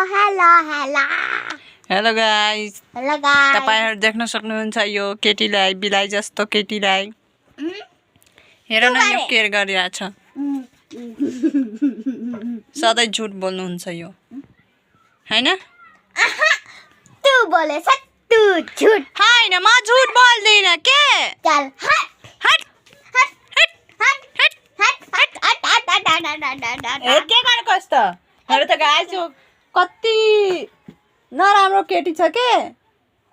hello guys तपाईहरु देख्न सक्नुहुन्छ यो केटीलाई बिलाई जस्तो केटीलाई हेर न यो केयर गरिरहेछ सधैँ झुट बोल्नुहुन्छ यो हैन तू बोले तू झूठ हैन म झुट बोल्दिन के चल हट हट हट हट हट हट हट हट हट हट हट ए के गरेको यस्तो हेर त गाइस यो कति नराम्रो केटी छ के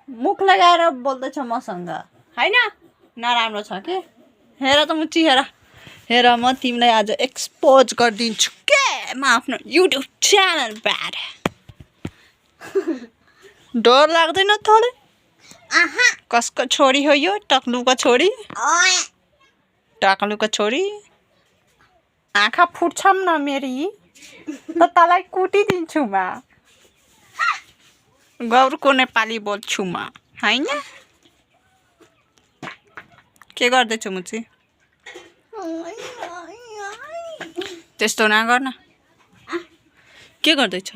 मुख लगाएर बोल्दैछ मसँग हैन नराम्रो छ के हेर त मुची हेर म तिमीलाई आज एक्सपोज गर्दिन्छु के म आफ्नो युट्युब च्यानलबाट डर लाग्दैन थोरै कसको छोरी हो यो टक्लुको छोरी टक्लुको छोरी आँखा फुट्छम न मेरी त तलाई कुटिदिन्छु म गौरको नेपाली बोल्छु म हैन के गर्दैछु मुची त्यस्तो नगर्न के गर्दैछ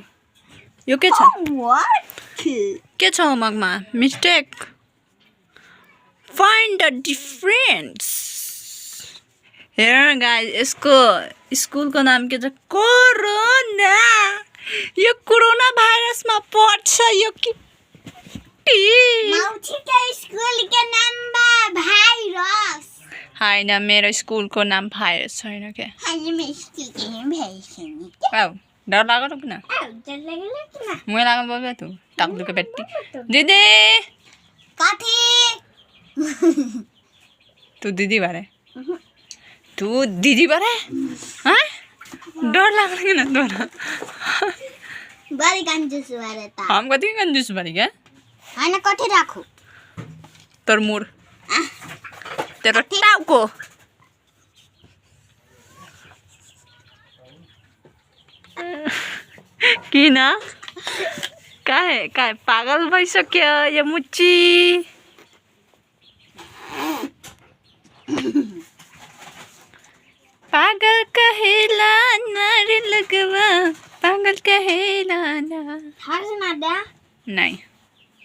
यो के छ के छ होमवर्कमा मिस्टेक फाइन्ड द डिफरेन्स हेर न गाइस यसको स्कुलको नाम के छ कोरोना यो कोरोना भाइरसमा पढ्छ यो केटी माउछीको स्कुलको नाम भाइरस हैन मेरो स्कुलको नाम भाइरस छैन के हामी स्कुलको नाम भाइरस औ डर लाग्यो किन डर लाग्यो किन मैं लागल बोल्बे तू टक्लुको बेटी दिदी कथि तू दीदी बारे तू दीदी बारे हाँ डर लाग्यो किन तोरा बड़ी कंजूस बारे त हम कति कंजूस बारी क्या हैन कथि राखु तोर मुर तेरो टाउको किन काहे पागल भइसक्यो यो मुच्ची पागल कहेला नारी लगवा पागल कहेला ना हर्ष ना दे नहीं